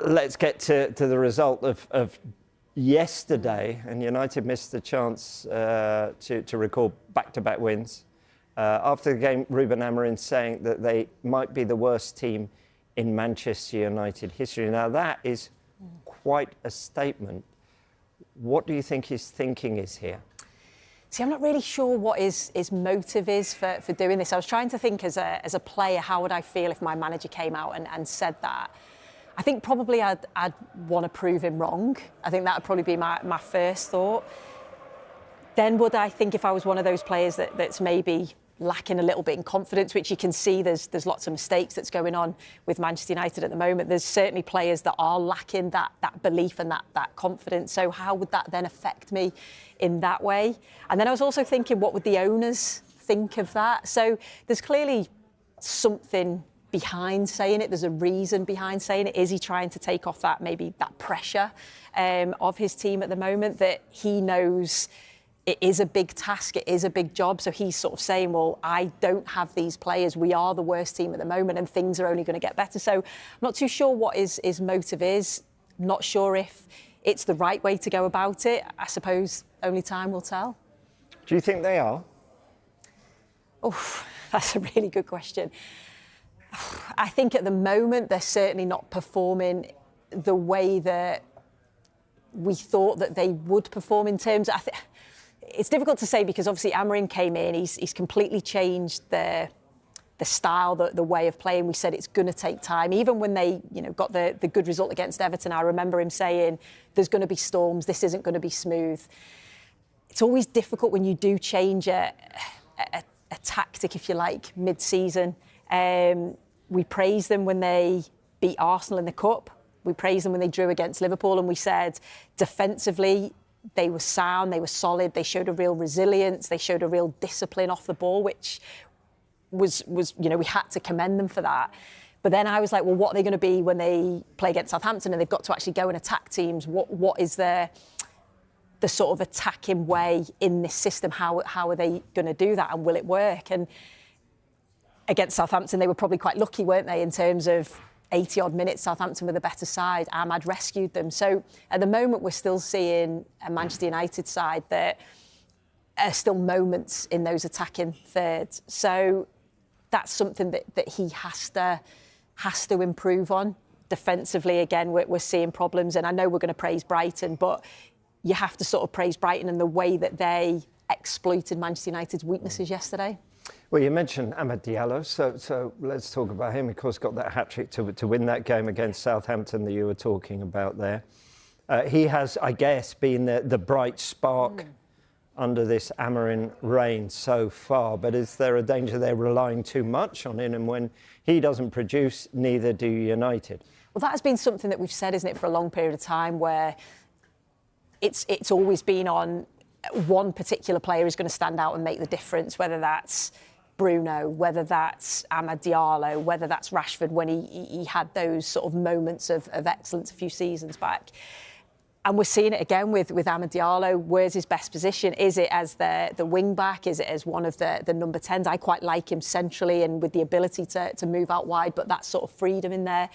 let's get to the result of yesterday. And United missed the chance to record back-to-back wins. After the game, Ruben Amorim saying that they might be the worst team in Manchester United history. Now, that is quite a statement. What do you think his thinking is here? See, I'm not really sure what his motive is for doing this. I was trying to think as a player, how would I feel if my manager came out and said that? I think probably I'd want to prove him wrong. I think that would probably be my first thought. Then would I think if I was one of those players that's maybe lacking a little bit in confidence, which you can see there's lots of mistakes that's going on with Manchester United at the moment. There's certainly players that are lacking that belief and that confidence. So how would that then affect me in that way? And then I was also thinking, what would the owners think of that? So there's clearly something behind saying it. There's a reason behind saying it. Is he trying to take off that pressure of his team at the moment, that he knows it is a big task, it is a big job. So he's sort of saying, well, I don't have these players. We are the worst team at the moment and things are only going to get better. So I'm not too sure what his motive is. Not sure if it's the right way to go about it. I suppose only time will tell. Do you think they are? Oh, that's a really good question. I think at the moment they're certainly not performing the way that we thought that they would perform in terms of... It's difficult to say because obviously Amorim came in, he's completely changed the style, the way of playing. We said it's going to take time. Even when they got the good result against Everton, I remember him saying there's going to be storms, this isn't going to be smooth. It's always difficult when you do change a tactic, if you like, mid-season. We praised them when they beat Arsenal in the Cup. We praised them when they drew against Liverpool, and we said defensively they were sound, they were solid, they showed a real resilience, they showed a real discipline off the ball, which was we had to commend them for that. But then I was like, well, what are they going to be when they play against Southampton and they've got to actually go and attack teams? What is the sort of attacking way in this system? How are they going to do that, and will it work? And against Southampton, they were probably quite lucky, weren't they, in terms of 80-odd minutes, Southampton were the better side. Ahmad rescued them. So at the moment, we're still seeing a Manchester United side that are still moments in those attacking thirds. So that's something that he has to improve on. Defensively, again, we're seeing problems. And I know we're going to praise Brighton, but you have to sort of praise Brighton and the way that they exploited Manchester United's weaknesses yesterday. Well, you mentioned Amad Diallo, so let's talk about him. Of course, got that hat-trick to win that game against Southampton that you were talking about there. He has, I guess, been the bright spark under this Amorim reign so far. But is there a danger they're relying too much on him, and when he doesn't produce, neither do United? Well, that has been something that we've said, isn't it, for a long period of time, where it's always been on one particular player is going to stand out and make the difference, whether that's Bruno, whether that's Amad Diallo, whether that's Rashford when he had those sort of moments of excellence a few seasons back. And we're seeing it again with Amad Diallo. Where's his best position? Is it as the wing back? Is it as one of the number 10s? I quite like him centrally and with the ability to move out wide, but that sort of freedom in there.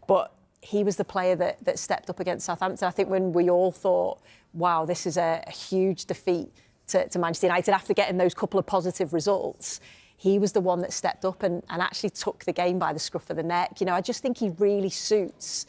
But he was the player that stepped up against Southampton. I think when we all thought, wow, this is a huge defeat to Manchester United after getting those couple of positive results, he was the one that stepped up and actually took the game by the scruff of the neck. I just think he really suits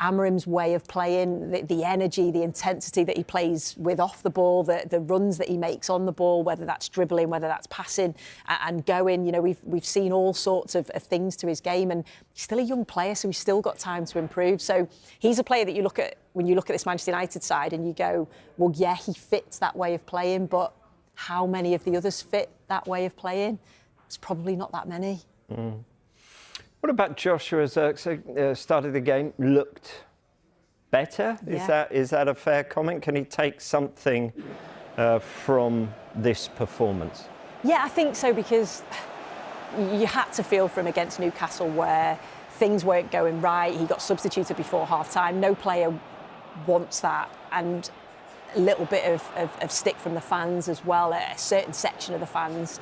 Amorim's way of playing, the energy, the intensity that he plays with off the ball, the runs that he makes on the ball, whether that's dribbling, whether that's passing and going. We've seen all sorts of things to his game, and he's still a young player, so he's still got time to improve. So he's a player that you look at when you look at this Manchester United side and you go, well, yeah, he fits that way of playing, but how many of the others fit that way of playing? It's probably not that many. What about Joshua Zirkzee? Started the game, looked better. Yeah. Is that a fair comment? Can he take something from this performance? Yeah, I think so, because you had to feel for him against Newcastle where things weren't going right. He got substituted before half-time. No player wants that. And a little bit of stick from the fans as well, a certain section of the fans.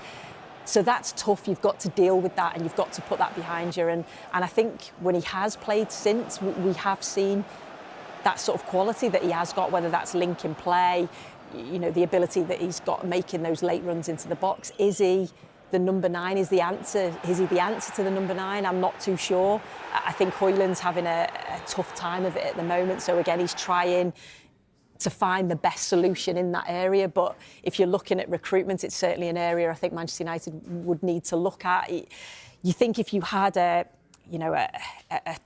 So that's tough. You've got to deal with that and you've got to put that behind you. And I think when he has played since, we have seen that sort of quality that he has got, whether that's linking play, you know, the ability that he's got making those late runs into the box. Is he the number 9? Is the answer? Is he the answer to the number 9? I'm not too sure. I think Højlund's having a tough time of it at the moment. So again, he's trying to find the best solution in that area. But if you're looking at recruitment, it's certainly an area I think Manchester United would need to look at. You think if you had a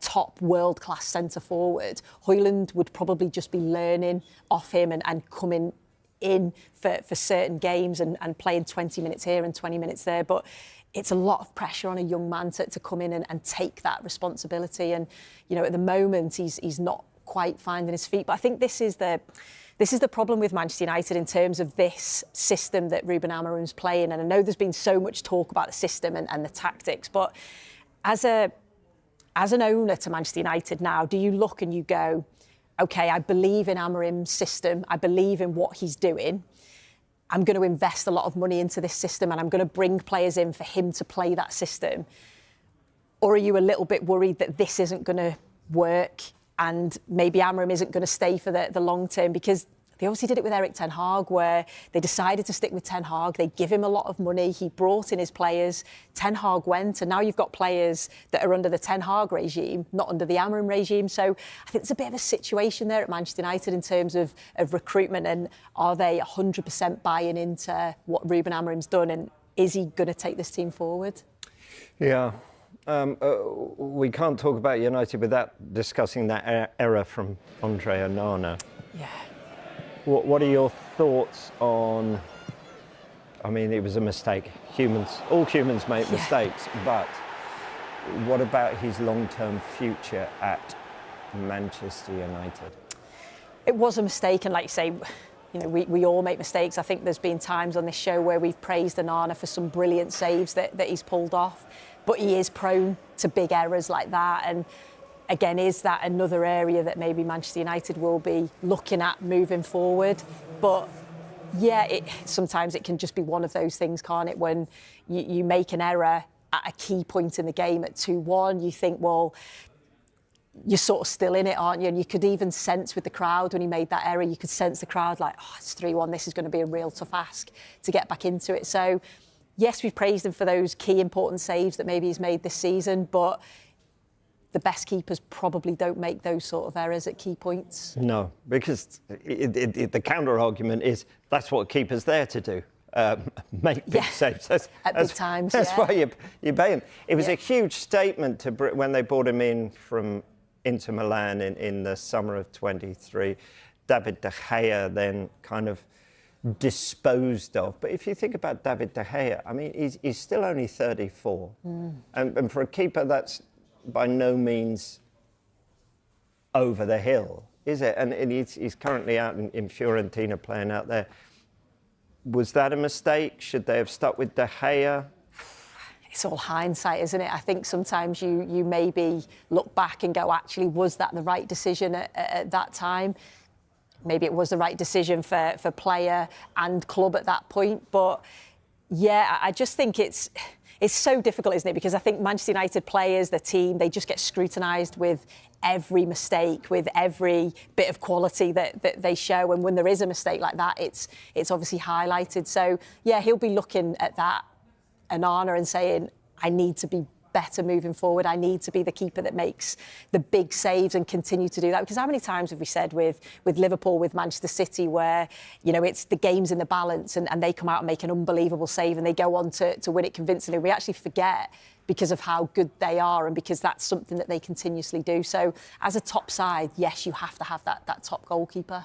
top world-class centre-forward, Højlund would probably just be learning off him and coming in for certain games and playing 20 minutes here and 20 minutes there. But it's a lot of pressure on a young man to come in and take that responsibility. And, you know, at the moment, he's not quite finding his feet. But I think this is the problem with Manchester United in terms of this system that Ruben Amorim's playing. And I know there's been so much talk about the system and the tactics, but as an owner to Manchester United now, do you look and you go, OK, I believe in Amorim's system, I believe in what he's doing, I'm going to invest a lot of money into this system and I'm going to bring players in for him to play that system? Or are you a little bit worried that this isn't going to work and maybe Amorim isn't going to stay for the long term? Because they obviously did it with Erik Ten Hag, where they decided to stick with Ten Hag. They give him a lot of money. He brought in his players. Ten Hag went, and now you've got players that are under the Ten Hag regime, not under the Amorim regime. So I think there's a bit of a situation there at Manchester United in terms of recruitment, and are they 100% buying into what Ruben Amorim's done, and is he going to take this team forward? Yeah. We can't talk about United without discussing that error from Andre Onana. Yeah. What are your thoughts on? I mean, it was a mistake. All humans make mistakes, but what about his long-term future at Manchester United? It was a mistake, and like you say, you know, we all make mistakes. I think there's been times on this show where we've praised Onana for some brilliant saves that he's pulled off, but he is prone to big errors like that. And again, is that another area that maybe Manchester United will be looking at moving forward? But yeah, sometimes it can just be one of those things, can't it? When you make an error at a key point in the game at 2-1, you think, well, you're sort of still in it, aren't you? And you could even sense with the crowd when he made that error, you could sense the crowd like, oh, it's 3-1, this is going to be a real tough ask to get back into it. So yes, we've praised him for those key important saves that maybe he's made this season, but the best keepers probably don't make those sort of errors at key points. No, because the counter-argument is that's what a keeper's there to do, make big saves. At big times, That's why you pay him. It was a huge statement when they brought him in from Inter Milan in the summer of 23. David De Gea then kind of disposed of. But if you think about David De Gea, I mean, he's still only 34. And for a keeper, that's by no means over the hill, is it? And he's currently out in Fiorentina playing out there. Was that a mistake? Should they have stuck with De Gea? It's all hindsight, isn't it? I think sometimes you maybe look back and go, actually, was that the right decision at that time? Maybe it was the right decision for player and club at that point. But yeah, I just think it's so difficult, isn't it? Because I think Manchester United players, the team, they just get scrutinised with every mistake, with every bit of quality that they show. And when there is a mistake like that, it's obviously highlighted. So yeah, he'll be looking at that Onana and saying, I need to be better moving forward. I need to be the keeper that makes the big saves and continue to do that. Because how many times have we said with Liverpool, with Manchester City, where, you know, it's the game's in the balance and they come out and make an unbelievable save and they go on to win it convincingly. We actually forget because of how good they are and because that's something that they continuously do. So as a top side, yes, you have to have that top goalkeeper.